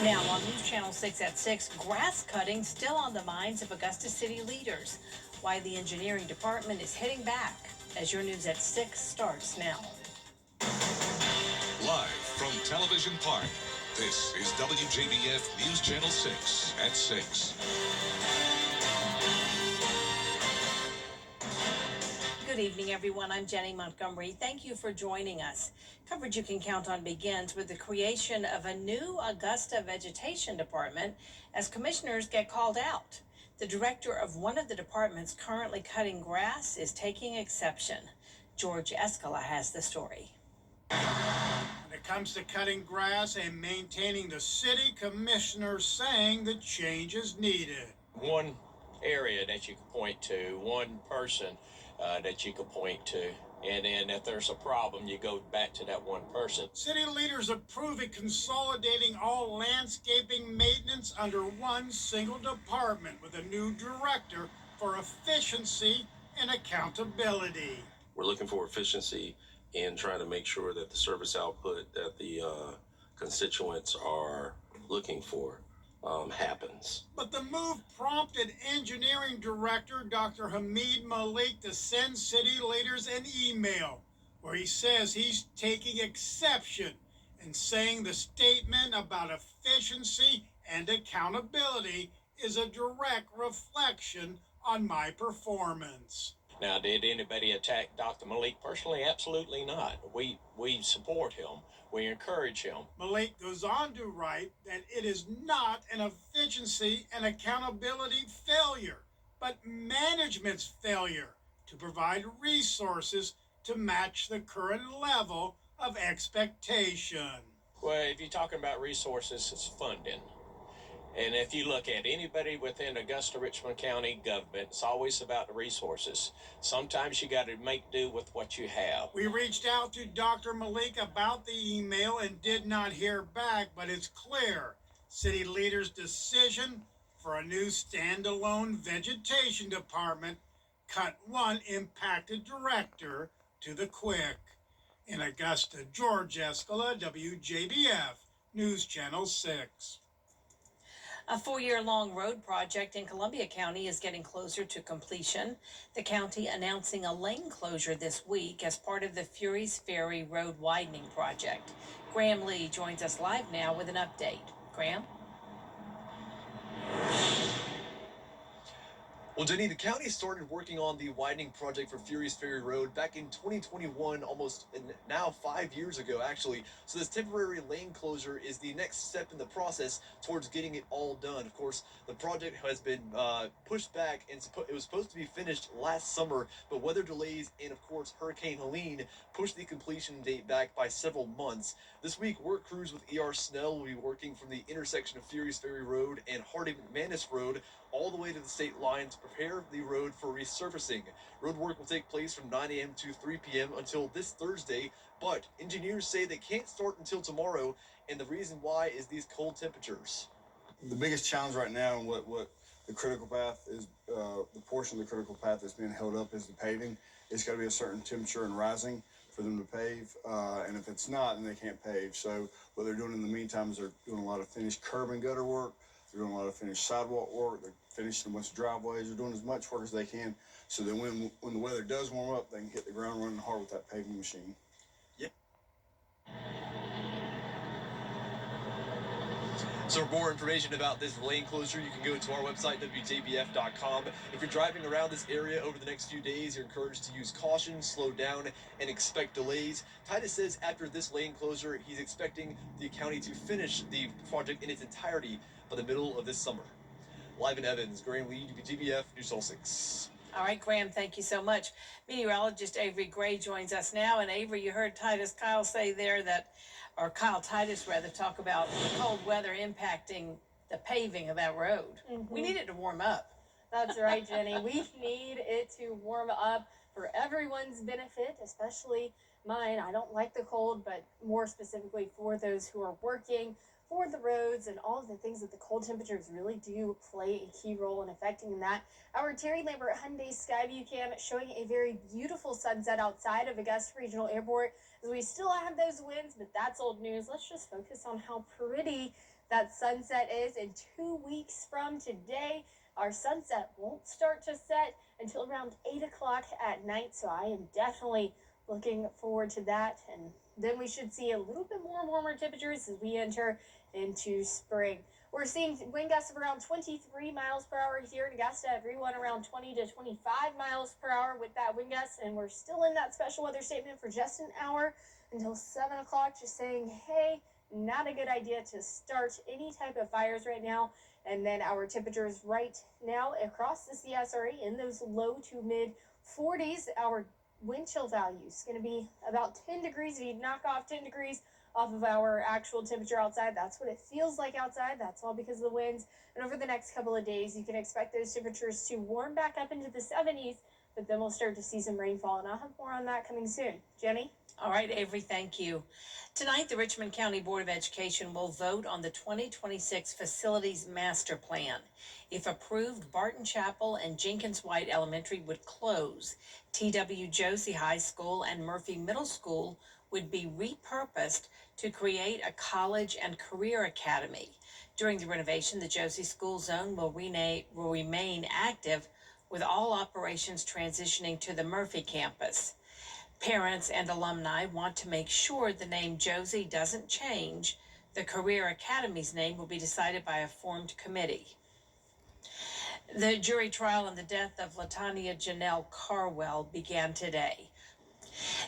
Now on News Channel 6 at 6, grass cutting still on the minds of Augusta City leaders. Why the engineering department is hitting back as your News at 6 starts now. Live from Television Park, this is WJBF News Channel 6 at 6. Good evening, everyone. I'm Jenny Montgomery. Thank you for joining us. Coverage you can count on begins with the creation of a new Augusta Vegetation Department as commissioners get called out. The director of one of the departments currently cutting grass is taking exception. George Escala has the story. When it comes to cutting grass and maintaining the city, commissioners saying the change is needed. One area that you can point to, one person that you can point to, and then if there's a problem, you go back to that one person. City leaders approving consolidating all landscaping maintenance under one single department with a new director for efficiency and accountability. We're looking for efficiency in trying to make sure that the service output that the constituents are looking for happens. But the move prompted engineering director Dr. Hamid Malik to send city leaders an email where he says he's taking exception and saying the statement about efficiency and accountability is a direct reflection on my performance. Now, did anybody attack Dr. Malik personally? Absolutely not. We support him. We encourage him. Malik goes on to write that it is not an efficiency and accountability failure, but management's failure to provide resources to match the current level of expectation. Well, if you're talking about resources, it's funding. And if you look at anybody within Augusta, Richmond County government, it's always about the resources. Sometimes you got to make do with what you have. We reached out to Dr. Malik about the email and did not hear back, but it's clear city leaders' decision for a new standalone vegetation department cut one impacted director to the quick. In Augusta, George Escala, WJBF, News Channel 6. A 4-year-long road project in Columbia County is getting closer to completion. The county announcing a lane closure this week as part of the Fury's Ferry Road widening project. Graham Lee joins us live now with an update. Graham? Well, Jenny, the county started working on the widening project for Fury's Ferry Road back in 2021, almost now 5 years ago, actually. So this temporary lane closure is the next step in the process towards getting it all done. Of course, the project has been pushed back, and it was supposed to be finished last summer, but weather delays and, of course, Hurricane Helene pushed the completion date back by several months. This week, work crews with E.R. Snell will be working from the intersection of Fury's Ferry Road and Harding McManus Road all the way to the state line to prepare the road for resurfacing. Road work will take place from 9 a.m. to 3 p.m. until this Thursday, but engineers say they can't start until tomorrow, and the reason why is these cold temperatures. The biggest challenge right now and what the critical path is, the portion of the critical path that's being held up is the paving. It's got to be a certain temperature and rising for them to pave, and if it's not, then they can't pave. So what they're doing in the meantime is they're doing a lot of finished curb and gutter work. They're doing a lot of finished sidewalk work. They're finishing a bunch of driveways. They're doing as much work as they can so that when the weather does warm up, they can hit the ground running hard with that paving machine. Yep. So for more information about this lane closure, you can go to our website, WJBF.com. If you're driving around this area over the next few days, you're encouraged to use caution, slow down, and expect delays. Titus says after this lane closure, he's expecting the county to finish the project in its entirety by the middle of this summer. Live in Evans, Graham Lee, WJBF, News Channel 6. All right, Graham, thank you so much. Meteorologist Avery Gray joins us now. And Avery, you heard Kyle say there that, or Kyle Titus rather, talk about the cold weather impacting the paving of that road. We need it to warm up. That's right, Jenny. We need it to warm up for everyone's benefit, especially mine. I don't like the cold, but more specifically for those who are working, for the roads and all of the things that the cold temperatures really do play a key role in affecting that. Our Terry Lambert Hyundai Skyview cam showing a very beautiful sunset outside of Augusta Regional Airport as we still have those winds, but that's old news. Let's just focus on how pretty that sunset is in 2 weeks from today. Our sunset won't start to set until around 8 o'clock at night, so I am definitely looking forward to that. And then we should see a little bit more warmer temperatures as we enter into spring. We're seeing wind gusts of around 23 miles per hour here in Augusta, everyone around 20 to 25 miles per hour with that wind gust. And we're still in that special weather statement for just an hour until 7 o'clock, just saying, hey, not a good idea to start any type of fires right now. And then our temperatures right now across the CSRA in those low to mid 40s. Our wind chill value is going to be about 10 degrees. If you knock off 10 degrees off of our actual temperature outside, that's what it feels like outside. That's all because of the winds. And over the next couple of days, you can expect those temperatures to warm back up into the 70s, but then we'll start to see some rainfall. And I'll have more on that coming soon. Jenny? All right, Avery, thank you. Tonight, the Richmond County Board of Education will vote on the 2026 Facilities Master Plan. If approved, Barton Chapel and Jenkins White Elementary would close. T.W. Josie High School and Murphy Middle School would be repurposed to create a college and career academy. During the renovation, the Josie School Zone will remain active, with all operations transitioning to the Murphy campus. Parents and alumni want to make sure the name Josie doesn't change. The Career Academy's name will be decided by a formed committee. The jury trial in the death of Latanya Janelle Carwell began today.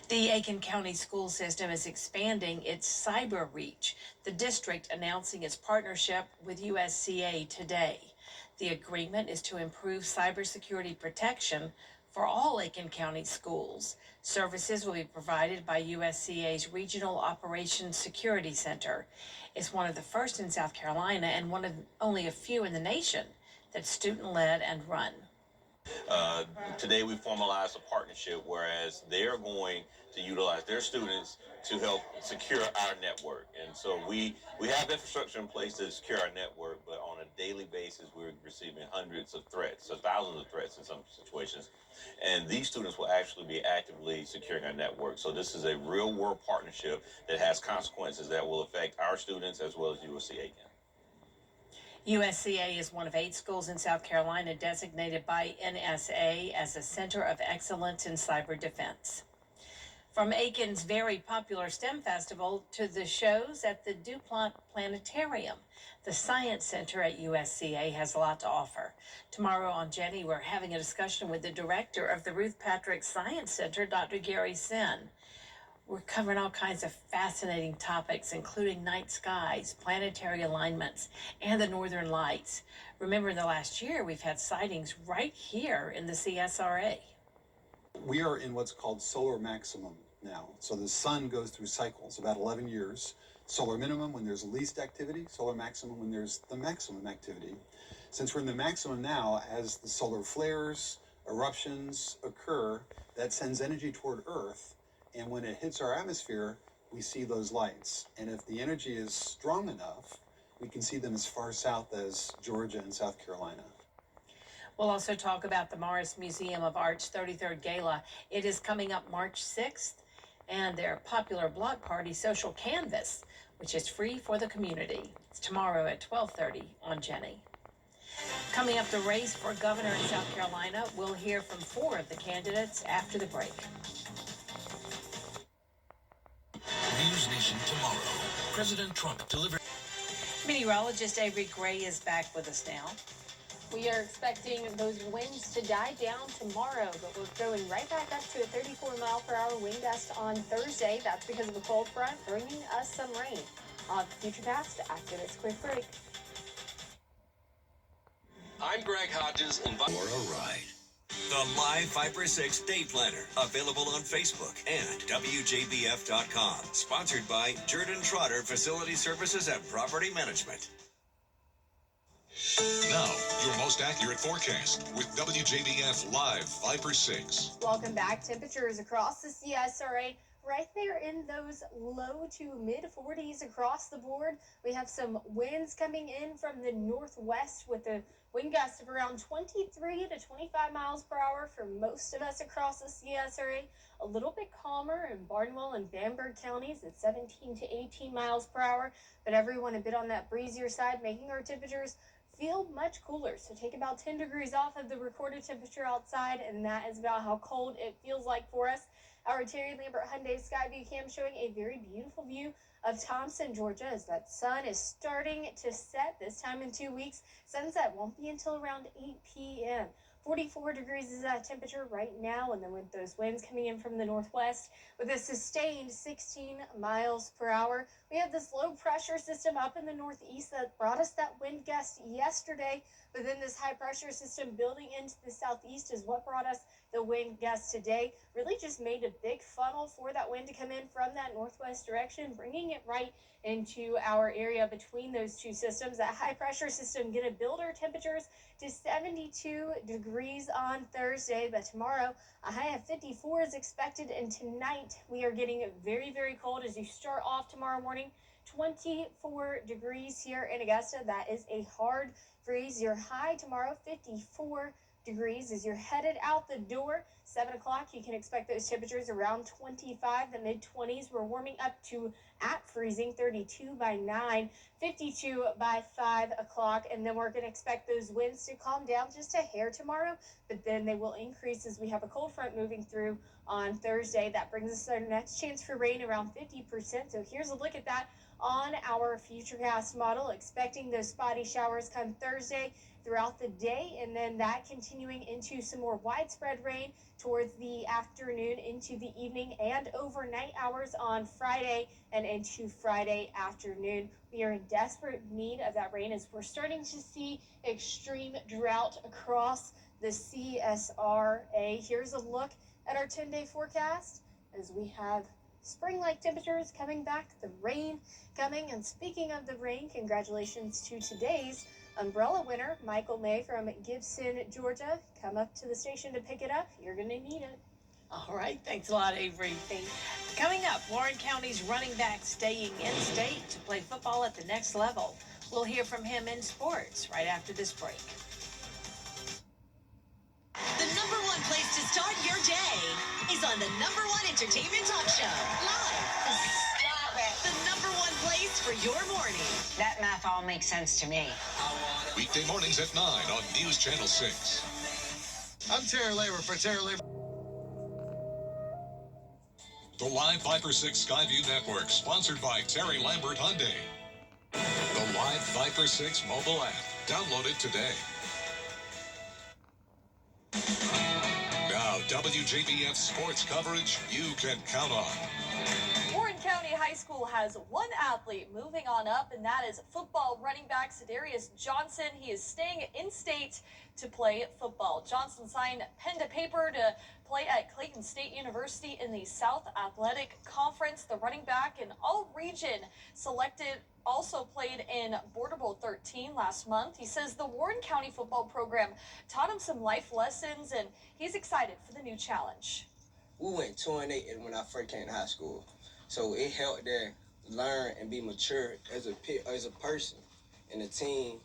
The Aiken County school system is expanding its cyber reach, the district announcing its partnership with USCA today. The agreement is to improve cybersecurity protection for all Aiken County schools. Services will be provided by USCA's Regional Operations Security Center. It's one of the first in South Carolina and one of only a few in the nation that's student-led and run. Today we formalized a partnership, whereas they're going to utilize their students to help secure our network. And so we have infrastructure in place to secure our network, but on a daily basis, we're receiving hundreds of threats, or thousands of threats in some situations. And these students will actually be actively securing our network. So this is a real world partnership that has consequences that will affect our students as well as USCA. USCA is one of 8 schools in South Carolina designated by NSA as a center of excellence in cyber defense. From Aiken's very popular STEM festival to the shows at the DuPont Planetarium, the Science Center at USCA has a lot to offer. Tomorrow on Jenny, we're having a discussion with the director of the Ruth Patrick Science Center, Dr. Gary Sin. We're covering all kinds of fascinating topics, including night skies, planetary alignments, and the northern lights. Remember, in the last year, we've had sightings right here in the CSRA. We are in what's called solar maximum now. So the sun goes through cycles, about 11 years. Solar minimum when there's least activity, solar maximum when there's the maximum activity. Since we're in the maximum now, as the solar flares, eruptions occur, that sends energy toward Earth. And when it hits our atmosphere, we see those lights. And if the energy is strong enough, we can see them as far south as Georgia and South Carolina. We'll also talk about the Morris Museum of Art's 33rd Gala. It is coming up March 6th, and their popular block party, Social Canvas, which is free for the community. It's tomorrow at 12:30 on Jenny. Coming up, the race for governor in South Carolina. We'll hear from 4 of the candidates after the break. News Nation tomorrow. President Trump delivered. Meteorologist Avery Gray is back with us now. We are expecting those winds to die down tomorrow, but we're going right back up to a 34-mile-per-hour wind gust on Thursday. That's because of a cold front bringing us some rain. On Futurecast after this quick break. I'm Greg Hodges, and for a ride. The Live Viper 6 Day Planner, available on Facebook and WJBF.com. Sponsored by Jordan Trotter Facility Services and Property Management. Now, your most accurate forecast with WJBF Live Viper 6. Welcome back. Temperatures across the CSRA right there in those low to mid 40s across the board. We have some winds coming in from the northwest with a wind gust of around 23 to 25 miles per hour for most of us across the CSRA. A little bit calmer in Barnwell and Bamberg counties at 17 to 18 miles per hour, but everyone a bit on that breezier side, making our temperatures feel much cooler. So take about 10 degrees off of the recorded temperature outside, and that is about how cold it feels like for us. Our Terry Lambert Hyundai Skyview cam showing a very beautiful view of Thompson, Georgia, as that sun is starting to set this time in 2 weeks. Sunset won't be until around 8 p.m. 44 degrees is that temperature right now, and then with those winds coming in from the northwest with a sustained 16 miles per hour. We have this low pressure system up in the northeast that brought us that wind gust yesterday, but then this high pressure system building into the southeast is what brought us the wind gust today. Really just made a big funnel for that wind to come in from that northwest direction, bringing it right into our area between those two systems. That high pressure system going to build our temperatures to 72 degrees on Thursday, but tomorrow a high of 54 is expected, and tonight we are getting very, very cold as you start off tomorrow morning. 24 degrees here in Augusta. That is a hard freeze. Your high tomorrow, 54 degrees as you're headed out the door. 7 o'clock, you can expect those temperatures around 25, the mid-20s. We're warming up to at freezing, 32 by 9, 52 by 5 o'clock, and then we're going to expect those winds to calm down just a hair tomorrow, but then they will increase as we have a cold front moving through on Thursday. That brings us our next chance for rain around 50%. So here's a look at that on our Futurecast model, expecting those spotty showers come Thursday throughout the day, and then that continuing into some more widespread rain towards the afternoon into the evening and overnight hours on Friday and into Friday afternoon. We are in desperate need of that rain as we're starting to see extreme drought across the CSRA. Here's a look at our 10-day forecast as we have spring-like temperatures coming back, the rain coming. And speaking of the rain, congratulations to today's umbrella winner, Michael May from Gibson, Georgia. Come up to the station to pick it up. You're going to need it. All right, thanks a lot, Avery. Coming up, Warren County's running back staying in state to play football at the next level. We'll hear from him in sports right after this break. The number one place to start your day is on the number one entertainment talk show, live. Stop it. The number one place for your morning. That math all makes sense to me. Weekday mornings at 9 on News Channel 6. I'm Terry Labor for Terry Labor. The Live 5 for 6 Skyview Network, sponsored by Terry Lambert Hyundai. The Live 5 for 6 mobile app. Download it today. Now, WJBF sports coverage you can count on. Warren County High School has one athlete moving on up, and that is football running back Cedarius Johnson. He is staying in state to play football. Johnson signed pen to paper to play at Clayton State University in the South Athletic Conference. The running back in all region selected also played in Border Bowl 13 last month. He says the Warren County football program taught him some life lessons, and he's excited for the new challenge. We went 2-8 when I first came to high school, so it helped to learn and be mature as a person and a team,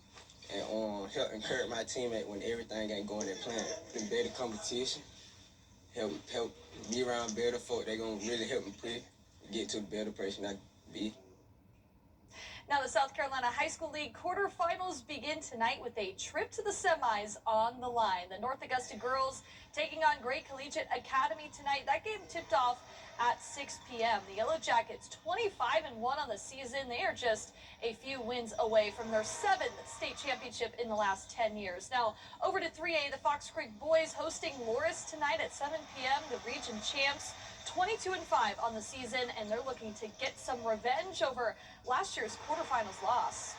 and help encourage my teammate when everything ain't going their plan. The better competition, help me around better folk. They gonna really help me get to the better person I be. Now the South Carolina High School League quarterfinals begin tonight with a trip to the semis on the line. The North Augusta girls taking on Great Collegiate Academy tonight. That game tipped off at 6 p.m. The Yellow Jackets 25-1 on the season. They are just a few wins away from their 7th state championship in the last 10 years. Now over to 3A, the Fox Creek boys hosting Loris tonight at 7 p.m. The region champs 22-5 on the season, and they're looking to get some revenge over last year's quarterfinals loss.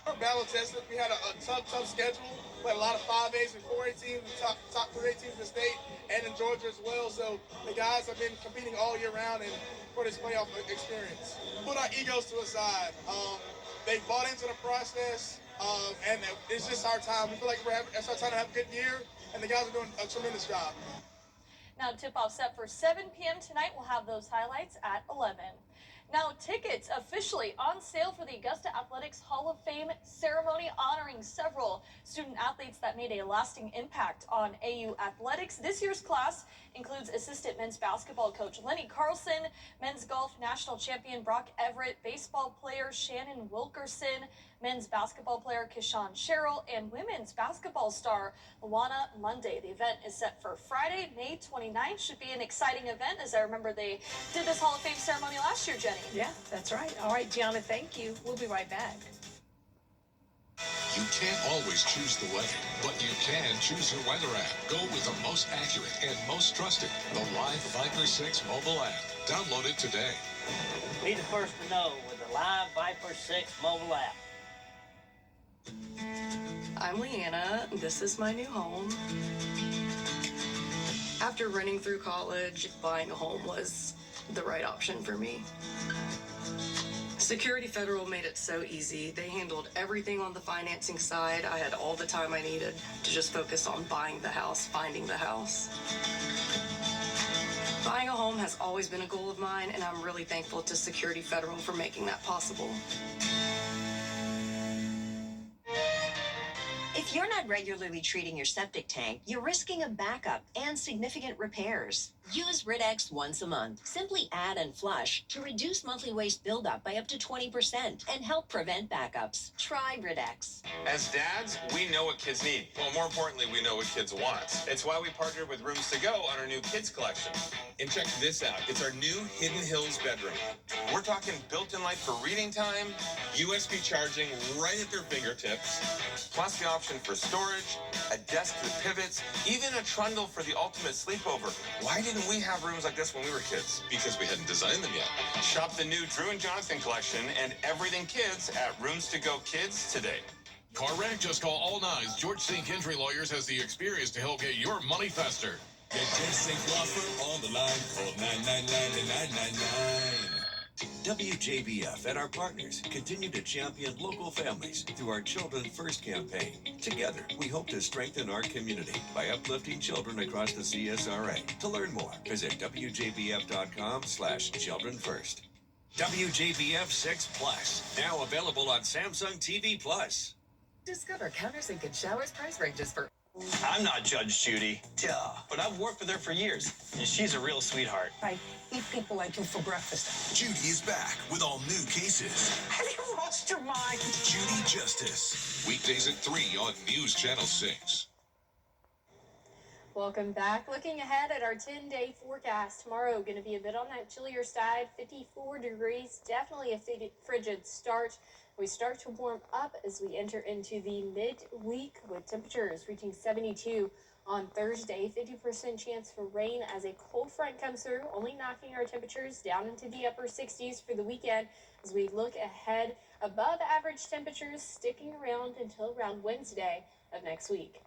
We're battle tested. We had a tough schedule. We had a lot of 5As and 4A teams, top 3A teams in the state and in Georgia as well. So the guys have been competing all year round and for this playoff experience. Put our egos to the side. They bought into the process, and it's just our time. We feel like it's our time to have a good year, and the guys are doing a tremendous job. Now, tip-off set for 7 p.m. tonight. We'll have those highlights at 11. Now, tickets officially on sale for the Augusta Athletics Hall of Fame ceremony honoring several student athletes that made a lasting impact on AU athletics. This year's class includes assistant men's basketball coach Lenny Carlson, men's golf national champion Brock Everett, baseball player Shannon Wilkerson, men's basketball player Keshawn Sherrill, and women's basketball star Luana Monday. The event is set for Friday, May 29th. Should be an exciting event, as I remember they did this Hall of Fame ceremony last year, Jenny. Yeah, that's right. All right, Gianna, thank you. We'll be right back. You can't always choose the weather, but you can choose your weather app. Go with the most accurate and most trusted, the Live Viper 6 mobile app. Download it today. Be the first to know with the Live Viper 6 mobile app. I'm Leanna. This is my new home. After running through college, buying a home was the right option for me. Security Federal made it so easy. They handled everything on the financing side. I had all the time I needed to just focus on buying the house, finding the house. Buying a home has always been a goal of mine, and I'm really thankful to Security Federal for making that possible. If you're not regularly treating your septic tank, you're risking a backup and significant repairs. Use Rid-X once a month. Simply add and flush to reduce monthly waste buildup by up to 20% and help prevent backups. Try Rid-X. As dads, we know what kids need. Well, more importantly, we know what kids want. It's why we partnered with Rooms to Go on our new kids collection. And check this out. It's our new Hidden Hills bedroom. We're talking built-in light for reading time, USB charging right at their fingertips, plus the option for storage, a desk that pivots, even a trundle for the ultimate sleepover. Why didn't we have rooms like this when we were kids? Because we hadn't designed them yet. Shop the new Drew and Jonathan collection and everything kids at Rooms to Go Kids today. Car wreck? Just call All Nines. George St. Kendry Lawyers has the experience to help get your money faster. Get Jay St. Law Firm on the line. Call 999-9999. WJBF and our partners continue to champion local families through our Children First campaign. Together, we hope to strengthen our community by uplifting children across the CSRA. To learn more, visit WJBF.com/Children First. WJBF 6 Plus, now available on Samsung TV Plus. Discover countersink and showers price ranges for... I'm not Judge Judy, duh, but I've worked with her for years, and she's a real sweetheart. I eat people like you for breakfast. Judy is back with all new cases. Have you lost your mind? Judy Justice. Weekdays at 3 on News Channel 6. Welcome back. Looking ahead at our 10-day forecast. Tomorrow going to be a bit on that chillier side, 54 degrees. Definitely a frigid start. We start to warm up as we enter into the midweek with temperatures reaching 72 on Thursday. 50% chance for rain as a cold front comes through, only knocking our temperatures down into the upper 60s for the weekend as we look ahead. Above average temperatures sticking around until around Wednesday of next week.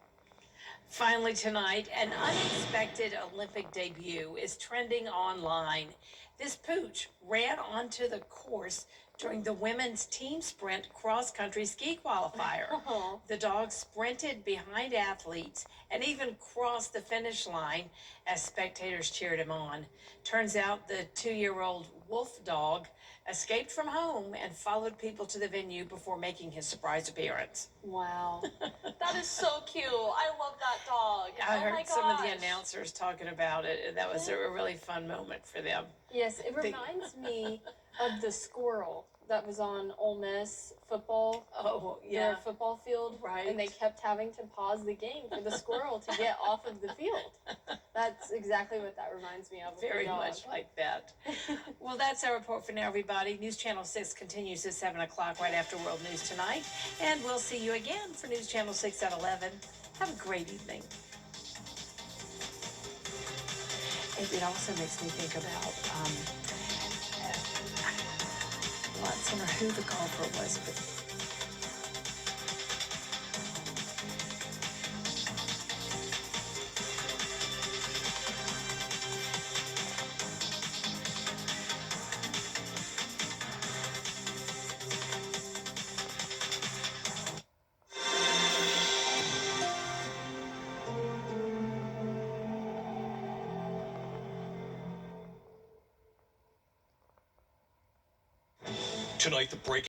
Finally tonight, an unexpected Olympic debut is trending online. This pooch ran onto the course during the women's team sprint cross-country ski qualifier. The dog sprinted behind athletes and even crossed the finish line as spectators cheered him on. Turns out the 2-year-old wolf dog escaped from home and followed people to the venue before making his surprise appearance. Wow. That is so cute. I love that dog. I heard some of the announcers talking about it, and that was a really fun moment for them. Yes, it reminds me of the squirrel that was on Ole Miss football. Oh, yeah. Their football field. Right. And they kept having to pause the game for the squirrel to get off of the field. That's exactly what that reminds me of. Very much like that. Well, that's our report for now, everybody. News Channel 6 continues at 7 o'clock right after World News Tonight. And we'll see you again for News Channel 6 at 11. Have a great evening. It also makes me think about, well, I don't know who the golfer was, but Tonight, the break.